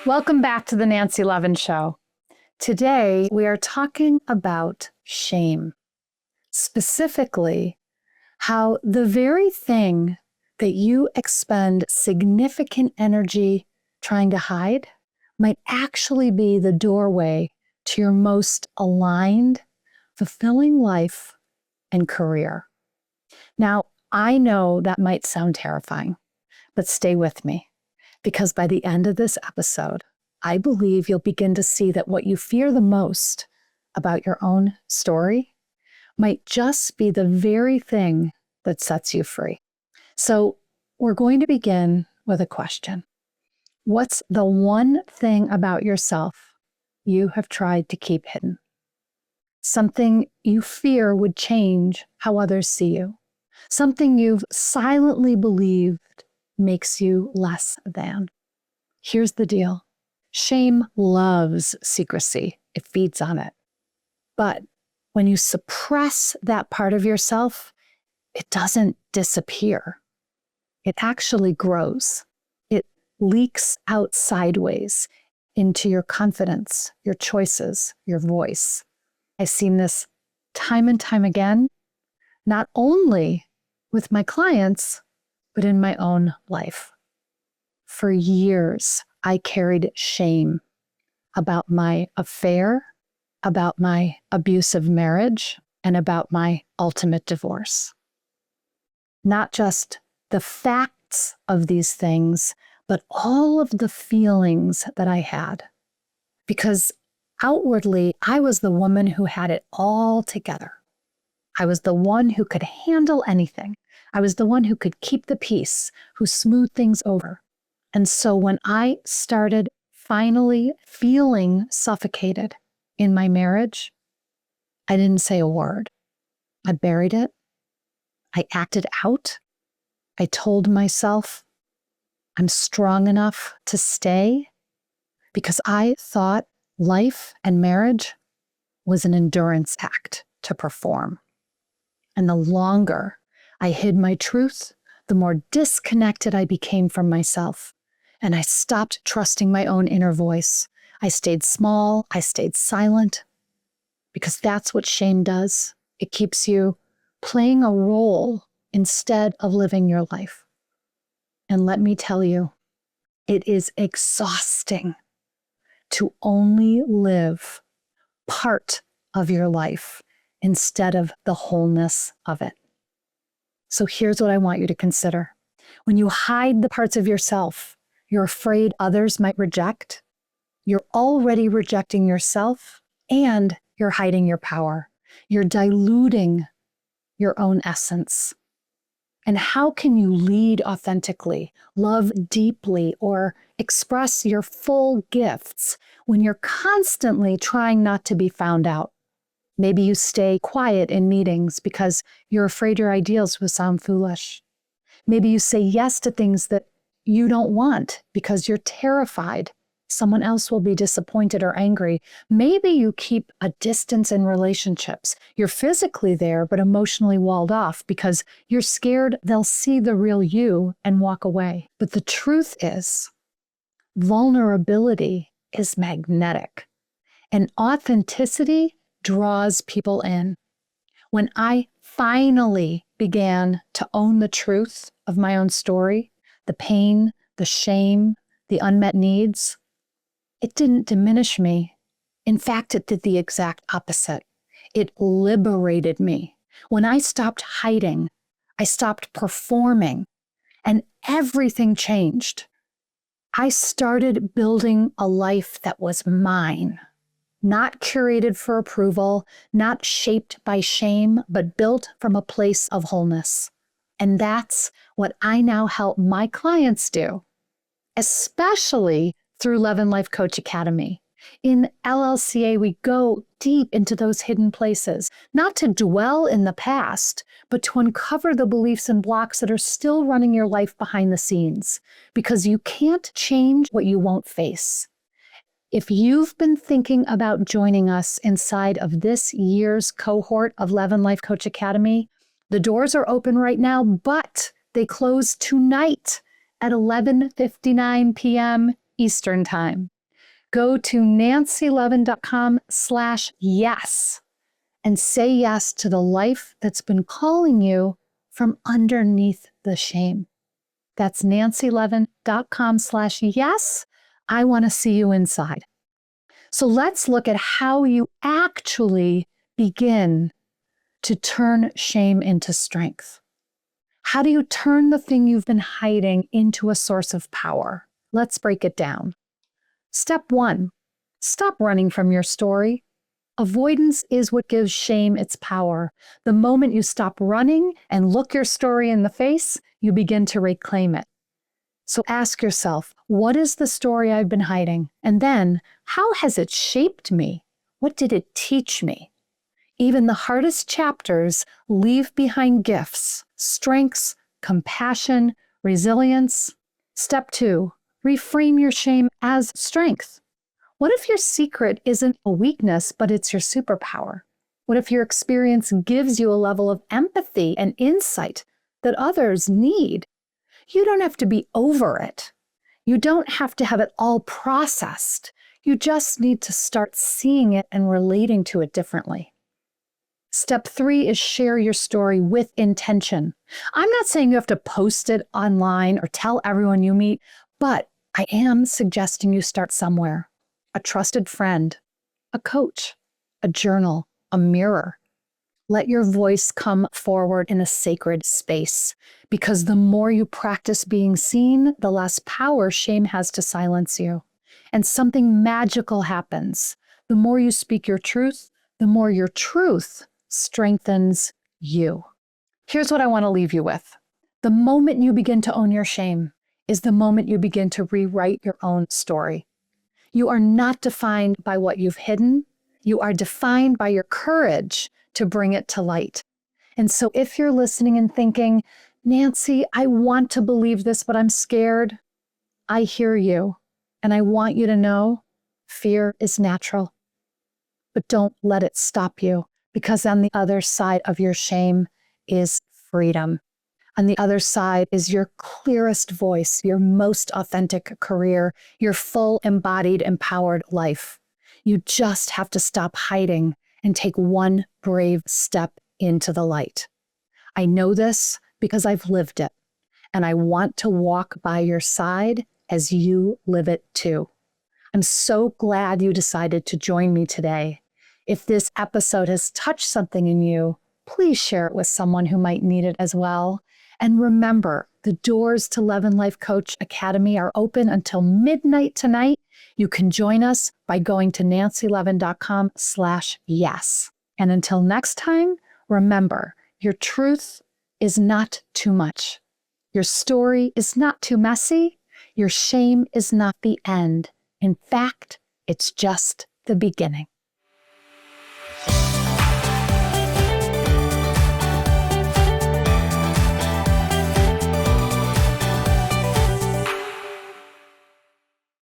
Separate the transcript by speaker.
Speaker 1: Welcome back to the Nancy Levin Show. Today, we are talking about shame, specifically how the very thing that you expend significant energy trying to hide might actually be the doorway to your most aligned, fulfilling life and career. Now, I know that might sound terrifying, but stay with me. Because by the end of this episode, I believe you'll begin to see that what you fear the most about your own story might just be the very thing that sets you free. So we're going to begin with a question. What's the one thing about yourself you have tried to keep hidden? Something you fear would change how others see you. Something you've silently believed makes you less than. Here's the deal. Shame loves secrecy. It feeds on it. But when you suppress that part of yourself, it doesn't disappear. It actually grows. It leaks out sideways into your confidence, your choices, your voice. I've seen this time and time again, not only with my clients, but in my own life. For years, I carried shame about my affair, about my abusive marriage, and about my ultimate divorce. Not just the facts of these things, but all of the feelings that I had. Because outwardly, I was the woman who had it all together. I was the one who could handle anything. I was the one who could keep the peace, who smoothed things over. And so when I started finally feeling suffocated in my marriage, I didn't say a word. I buried it. I acted out. I told myself I'm strong enough to stay because I thought life and marriage was an endurance act to perform. And the longer I hid my truth, the more disconnected I became from myself. And I stopped trusting my own inner voice. I stayed small. I stayed silent because that's what shame does. It keeps you playing a role instead of living your life. And let me tell you, it is exhausting to only live part of your life instead of the wholeness of it. So here's what I want you to consider. When you hide the parts of yourself you're afraid others might reject, you're already rejecting yourself and you're hiding your power. You're diluting your own essence. And how can you lead authentically, love deeply, or express your full gifts when you're constantly trying not to be found out? Maybe you stay quiet in meetings because you're afraid your ideals will sound foolish. Maybe you say yes to things that you don't want because you're terrified someone else will be disappointed or angry. Maybe you keep a distance in relationships. You're physically there, but emotionally walled off because you're scared they'll see the real you and walk away. But the truth is, vulnerability is magnetic, and authenticity draws people in. When I finally began to own the truth of my own story, the pain, the shame, the unmet needs, it didn't diminish me. In fact, it did the exact opposite. It liberated me. When I stopped hiding, I stopped performing, and everything changed. I started building a life that was mine, not curated for approval, not shaped by shame, but built from a place of wholeness. And that's what I now help my clients do, especially through Levin Life Coach Academy. In LLCA, we go deep into those hidden places, not to dwell in the past, but to uncover the beliefs and blocks that are still running your life behind the scenes, because you can't change what you won't face. If you've been thinking about joining us inside of this year's cohort of Levin Life Coach Academy, the doors are open right now, but they close tonight at 11:59 p.m. Eastern Time. Go to nancylevin.com/yes and say yes to the life that's been calling you from underneath the shame. That's nancylevin.com/yes. I want to see you inside. So let's look at how you actually begin to turn shame into strength. How do you turn the thing you've been hiding into a source of power? Let's break it down. Step 1, stop running from your story. Avoidance is what gives shame its power. The moment you stop running and look your story in the face, you begin to reclaim it. So ask yourself, what is the story I've been hiding? And then, how has it shaped me? What did it teach me? Even the hardest chapters leave behind gifts, strengths, compassion, resilience. Step 2, reframe your shame as strength. What if your secret isn't a weakness, but it's your superpower? What if your experience gives you a level of empathy and insight that others need? You don't have to be over it. You don't have to have it all processed. You just need to start seeing it and relating to it differently. Step 3 is share your story with intention. I'm not saying you have to post it online or tell everyone you meet, but I am suggesting you start somewhere. A trusted friend, a coach, a journal, a mirror. Let your voice come forward in a sacred space, because the more you practice being seen, the less power shame has to silence you. And something magical happens. The more you speak your truth, the more your truth strengthens you. Here's what I want to leave you with. The moment you begin to own your shame is the moment you begin to rewrite your own story. You are not defined by what you've hidden. You are defined by your courage to bring it to light. And so if you're listening and thinking, Nancy, I want to believe this, but I'm scared, I hear you. And I want you to know fear is natural. But don't let it stop you, because on the other side of your shame is freedom. On the other side is your clearest voice, your most authentic career, your full embodied, empowered life. You just have to stop hiding and take one brave step into the light. I know this because I've lived it, and I want to walk by your side as you live it too. I'm so glad you decided to join me today. If this episode has touched something in you, please share it with someone who might need it as well. And remember, the doors to Levin Life Coach Academy are open until midnight tonight. You can join us by going to nancylevin.com/yes. And until next time, remember, your truth is not too much. Your story is not too messy. Your shame is not the end. In fact, it's just the beginning.